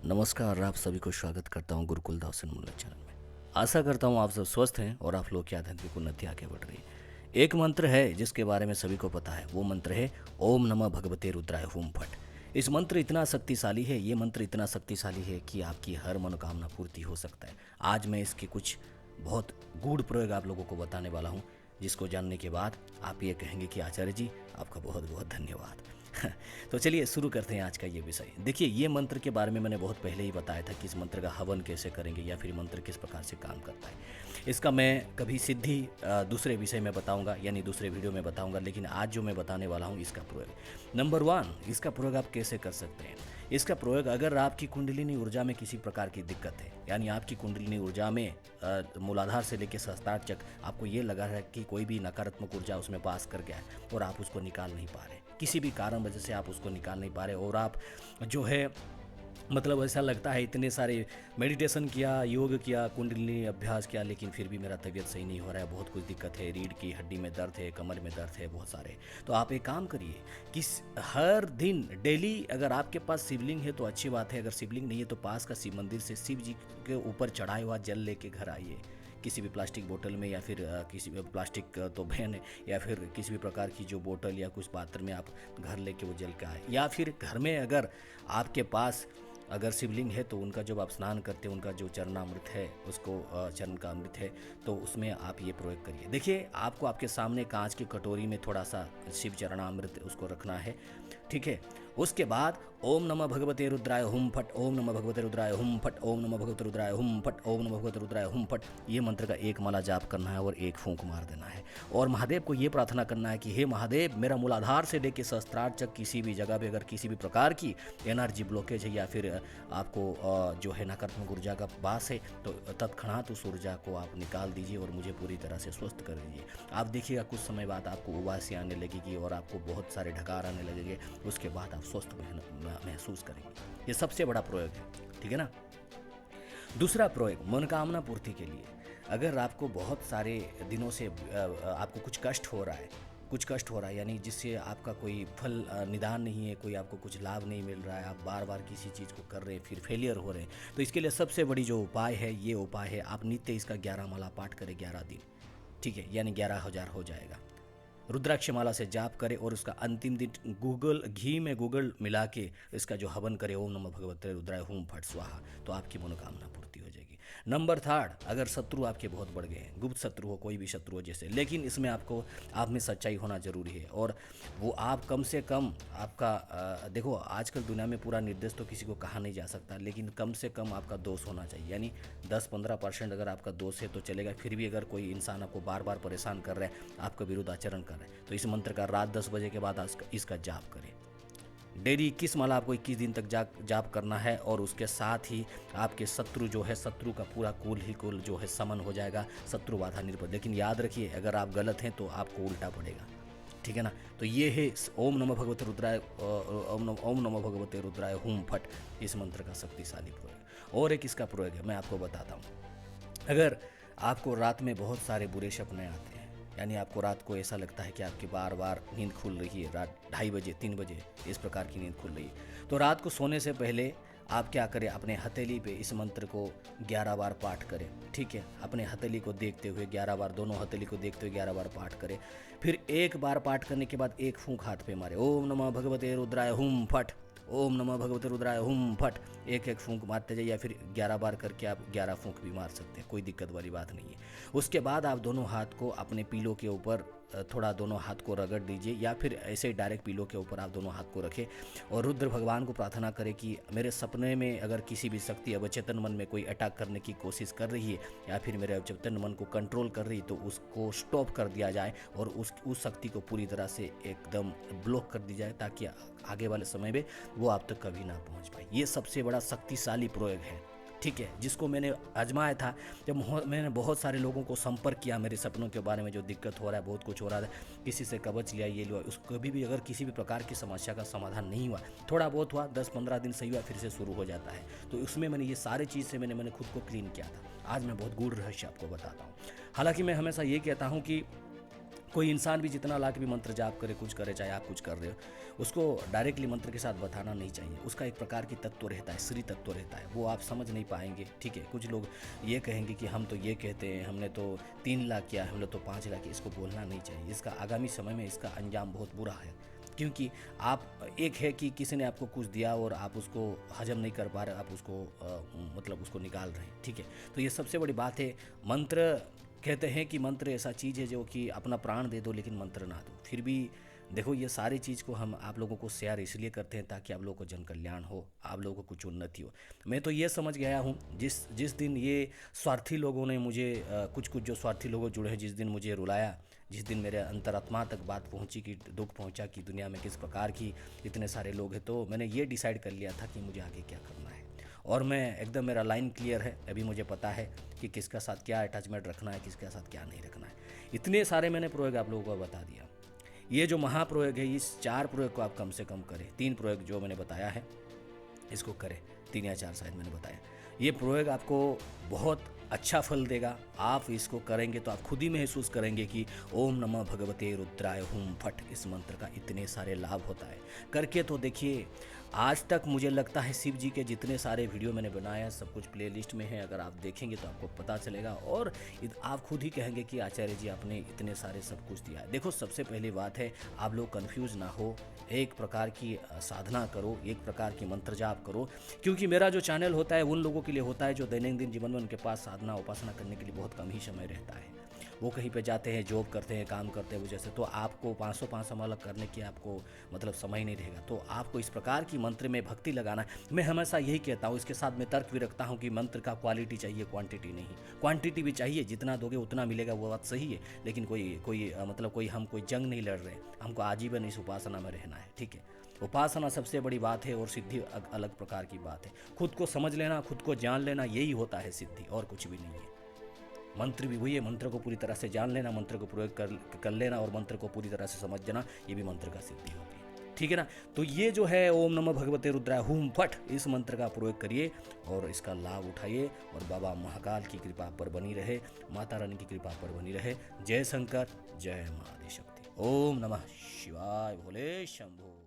नमस्कार, आप सभी को स्वागत करता हूँ गुरुकुल दास मुल्ला चैनल में। आशा करता हूँ आप सब स्वस्थ हैं और आप लोग की आध्यात्मिक उन्नति आगे बढ़ रही है। एक मंत्र है जिसके बारे में सभी को पता है, वो मंत्र है ओम नमः भगवते रुद्राय हुम फट। इस मंत्र इतना शक्तिशाली है, ये मंत्र इतना शक्तिशाली है कि आपकी हर मनोकामना पूर्ति हो सकता है। आज मैं इसके कुछ बहुत गूढ़ प्रयोग आप लोगों को बताने वाला हूँ, जिसको जानने के बाद आप ये कहेंगे कि आचार्य जी आपका बहुत बहुत धन्यवाद। तो चलिए शुरू करते हैं आज का ये विषय। देखिए, ये मंत्र के बारे में मैंने बहुत पहले ही बताया था कि इस मंत्र का हवन कैसे करेंगे या फिर मंत्र किस प्रकार से काम करता है। इसका मैं कभी सिद्धि दूसरे विषय में बताऊंगा, यानी दूसरे वीडियो में बताऊंगा, लेकिन आज जो मैं बताने वाला हूँ इसका प्रयोग। नंबर 1, इसका प्रयोग आप कैसे कर सकते हैं। इसका प्रयोग अगर आपकी कुंडलिनी ऊर्जा में किसी प्रकार की दिक्कत है, यानी आपकी कुंडलिनी ऊर्जा में मूलाधार से लेकर सहस्त्रार तक आपको ये लगा है कि कोई भी नकारात्मक ऊर्जा उसमें पास कर गया है और आप उसको निकाल नहीं पा रहे, किसी भी कारण वजह से आप उसको निकाल नहीं पा रहे, और आप जो है मतलब ऐसा लगता है इतने सारे मेडिटेशन किया, योग किया, कुंडलिनी अभ्यास किया, लेकिन फिर भी मेरा तबीयत सही नहीं हो रहा है, बहुत कुछ दिक्कत है, रीढ़ की हड्डी में दर्द है, कमर में दर्द है, बहुत सारे। तो आप एक काम करिए कि हर दिन डेली अगर आपके पास शिवलिंग है तो अच्छी बात है, अगर शिवलिंग नहीं है तो पास का शिव मंदिर से शिव जी के ऊपर चढ़ाए हुआ जल लेके घर आइए, किसी भी प्लास्टिक बोतल में, या फिर किसी भी प्लास्टिक तो बैन है, या फिर किसी भी प्रकार की जो बोतल या कुछ पात्र में आप घर लेके वो जल के आए, या फिर घर में अगर आपके पास अगर शिवलिंग है तो उनका जब आप स्नान करते हैं, उनका जो चरणामृत है, उसको चरण का अमृत है, तो उसमें आप ये प्रयोग करिए। देखिए, आपको आपके सामने कांच की कटोरी में थोड़ा सा शिव चरणामृत उसको रखना है, ठीक है। उसके बाद ओम नमः भगवते रुद्राय हुम फट, ओम नमः भगवते रुद्राय हुम फट, ओम नमः भगवते रुद्राय हुम फट, ओम नमः भगवते रुद्राय हुम फट, ये मंत्र का एक माला जाप करना है और एक फूंक मार देना है। और महादेव को ये प्रार्थना करना है कि हे महादेव, मेरा मूलाधार से लेकर सहस्त्रार तक किसी भी जगह पे अगर किसी भी प्रकार की एनर्जी ब्लॉकेज है या फिर आपको जो है नकारात्मक ऊर्जा का वास है, तो तत्क्षणात उस ऊर्जा को आप निकाल दीजिए और मुझे पूरी तरह से स्वस्थ कर दीजिए। आप देखिएगा कुछ समय बाद आपको उबासी आने लगेगी और आपको बहुत सारे ढकार आने लगेंगे, उसके बाद आप स्वस्थ महसूस करेंगे। ये सबसे बड़ा प्रयोग है, ठीक है ना। दूसरा प्रयोग मनोकामना पूर्ति के लिए। अगर आपको बहुत सारे दिनों से आपको कुछ कष्ट हो रहा है, यानी जिससे आपका कोई फल निदान नहीं है, कोई आपको कुछ लाभ नहीं मिल रहा है, आप बार बार किसी चीज़ को कर रहे हैं फिर फेलियर हो रहे हैं, तो इसके लिए सबसे बड़ी जो उपाय है, ये उपाय है आप नित्य इसका 11 माला पाठ करें 11 दिन, ठीक है, यानी 11,000 हो जाएगा। रुद्राक्ष माला से जाप करे और उसका अंतिम दिन घी में गूगल मिला के इसका जो हवन करे, ओम नमः भगवते रुद्राय हुम फट स्वाहा, तो आपकी मनोकामना पूर्ति हो जाएगी। नंबर 3, अगर शत्रु आपके बहुत बढ़ गए हैं, गुप्त शत्रु हो, कोई भी शत्रु हो जैसे, लेकिन इसमें आप में सच्चाई होना जरूरी है, और वो आप कम से कम आपका देखो, आजकल दुनिया में पूरा निर्देश तो किसी को कहा नहीं जा सकता, लेकिन कम से कम आपका दोष होना चाहिए, यानी 10-15% अगर आपका दोष है तो चलेगा। फिर भी अगर कोई इंसान आपको बार बार परेशान कर रहा है, आपका विरुद्ध आचरण कर रहे हैं, तो इस मंत्र का रात 10 बजे के बाद इसका जाप करें। डेली 21 माला आपको 21 दिन तक जाप करना है, और उसके साथ ही आपके शत्रु जो है, शत्रु का पूरा कुल जो है समन हो जाएगा, शत्रु बाधा निर्भर। लेकिन याद रखिए, अगर आप गलत हैं तो आपको उल्टा पड़ेगा, ठीक है ना। तो ये है ओम नमः भगवते रुद्राय, ओम नमः भगवते रुद्राय हुम फट, इस मंत्र का शक्तिशाली प्रयोग। और एक इसका प्रयोग है, मैं आपको बताता हूँ। अगर आपको रात में बहुत सारे बुरे सपने आते हैं, यानी आपको रात को ऐसा लगता है कि आपकी बार बार नींद खुल रही है, रात 2:30 बजे 3 बजे इस प्रकार की नींद खुल रही है, तो रात को सोने से पहले आप क्या करें, अपने हथेली पे इस मंत्र को 11 बार पाठ करें, ठीक है। अपने हथेली को देखते हुए 11 बार, दोनों हथेली को देखते हुए 11 बार पाठ करें। फिर एक बार पाठ करने के बाद एक फूंक हाथ पे मारे, ओम नमः भगवते रुद्राय हुम फट, ओम नमः भगवते रुद्राय हुम फट, एक एक फूंक मारते जाइए, या फिर 11 बार करके आप 11 फूंक भी मार सकते हैं, कोई दिक्कत वाली बात नहीं है। उसके बाद आप दोनों हाथ को अपने पीलो के ऊपर थोड़ा दोनों हाथ को रगड़ दीजिए, या फिर ऐसे डायरेक्ट पीलो के ऊपर आप दोनों हाथ को रखें, और रुद्र भगवान को प्रार्थना करें कि मेरे सपने में अगर किसी भी शक्ति अवचेतन मन में कोई अटैक करने की कोशिश कर रही है, या फिर मेरे अवचेतन मन को कंट्रोल कर रही है, तो उसको स्टॉप कर दिया जाए और उस शक्ति को पूरी तरह से एकदम ब्लॉक कर दी जाए, ताकि आगे वाले समय में वो आप तक कभी ना पहुंच पाए। ये सबसे बड़ा शक्तिशाली प्रयोग है, ठीक है, जिसको मैंने आजमाया था। जब मैंने बहुत सारे लोगों को संपर्क किया मेरे सपनों के बारे में, जो दिक्कत हो रहा है, बहुत कुछ हो रहा है, किसी से कवच लिया, ये लिया, उस कभी भी अगर किसी भी प्रकार की समस्या का समाधान नहीं हुआ, थोड़ा बहुत हुआ, 10-15 दिन सही हुआ, फिर से शुरू हो जाता है। तो उसमें मैंने ये सारी चीज़ से मैंने खुद को क्लीन किया था। आज मैं बहुत गूढ़ रहस्य आपको बताता हूँ। हालांकि मैं हमेशा ये कहता हूँ कि कोई इंसान भी जितना लाख भी मंत्र जाप करे, कुछ करे, चाहे आप कुछ कर रहे हो, उसको डायरेक्टली मंत्र के साथ बताना नहीं चाहिए। उसका एक प्रकार की तत्व रहता है, श्री तत्व रहता है, वो आप समझ नहीं पाएंगे। ठीक है, कुछ लोग ये कहेंगे कि हम तो ये कहते हैं, हमने तो 3 लाख किया, हमने तो 5 लाख किया। इसको बोलना नहीं चाहिए। इसका आगामी समय में इसका अंजाम बहुत बुरा है। क्योंकि आप एक है कि किसी ने आपको कुछ दिया और आप उसको हजम नहीं कर पा रहे, आप उसको मतलब उसको निकाल रहे हैं। ठीक है, तो ये सबसे बड़ी बात है। मंत्र कहते हैं कि मंत्र ऐसा चीज़ है जो कि अपना प्राण दे दो लेकिन मंत्र ना दो। फिर भी देखो, ये सारी चीज़ को हम आप लोगों को शेयर इसलिए करते हैं ताकि आप लोगों को जन कल्याण हो, आप लोगों को कुछ उन्नति हो। मैं तो ये समझ गया हूँ, जिस दिन ये स्वार्थी लोगों ने मुझे कुछ जो स्वार्थी लोग जुड़े हैं, जिस दिन मुझे रुलाया, जिस दिन मेरे अंतरात्मा तक बात पहुँची कि दुख पहुँचा कि दुनिया में किस प्रकार की इतने सारे लोग हैं, तो मैंने ये डिसाइड कर लिया था कि मुझे आगे क्या करना है। और मैं एकदम, मेरा लाइन क्लियर है। अभी मुझे पता है कि किसका साथ क्या अटैचमेंट रखना है, किसके साथ क्या नहीं रखना है। इतने सारे मैंने प्रयोग आप लोगों को बता दिया। ये जो महाप्रयोग है, इस 4 प्रयोग को आप कम से कम करें। 3 प्रयोग जो मैंने बताया है इसको करें, 3 या 4 शायद मैंने बताया। ये प्रयोग आपको बहुत अच्छा फल देगा। आप इसको करेंगे तो आप खुद ही महसूस करेंगे कि ओम नमः भगवते रुद्राय हुम फट, इस मंत्र का इतने सारे लाभ होता है। करके तो देखिए। आज तक मुझे लगता है शिव जी के जितने सारे वीडियो मैंने बनाए हैं सब कुछ प्लेलिस्ट में है। अगर आप देखेंगे तो आपको पता चलेगा और आप खुद ही कहेंगे कि आचार्य जी आपने इतने सारे सब कुछ दिया है। देखो, सबसे पहली बात है आप लोग कंफ्यूज ना हो। एक प्रकार की साधना करो, एक प्रकार की मंत्र जाप करो। क्योंकि मेरा जो चैनल होता है उन लोगों के लिए होता है जो दैनंदिन जीवन में उनके पास साधना उपासना करने के लिए बहुत कम ही समय रहता है। वो कहीं पे जाते हैं, जॉब करते हैं, काम करते हैं, वो जैसे, तो आपको 500 अलग करने की आपको मतलब समय नहीं रहेगा। तो आपको इस प्रकार की मंत्र में भक्ति लगाना है। मैं हमेशा यही कहता हूँ, इसके साथ मैं तर्क भी रखता हूँ कि मंत्र का क्वालिटी चाहिए, क्वांटिटी नहीं। क्वांटिटी भी चाहिए, जितना दोगे उतना मिलेगा, वो बात सही है। लेकिन हम कोई जंग नहीं लड़ रहे। हमको आजीवन इस उपासना में रहना है। ठीक है, उपासना सबसे बड़ी बात है और सिद्धि अलग प्रकार की बात है। खुद को समझ लेना, खुद को जान लेना, यही होता है सिद्धि, और कुछ भी नहीं है। मंत्र भी वही है, मंत्र को पूरी तरह से जान लेना, मंत्र को प्रयोग कर लेना और मंत्र को पूरी तरह से समझ जाना, ये भी मंत्र का सिद्धि होती है। ठीक है ना। तो ये जो है ओम नमः भगवते रुद्राय हुम फट, इस मंत्र का प्रयोग करिए और इसका लाभ उठाइए। और बाबा महाकाल की कृपा पर बनी रहे, माता रानी की कृपा पर बनी रहे। जय शंकर, जय माँ आदिशक्ति। ओम नमः शिवाय, भोले शंभो।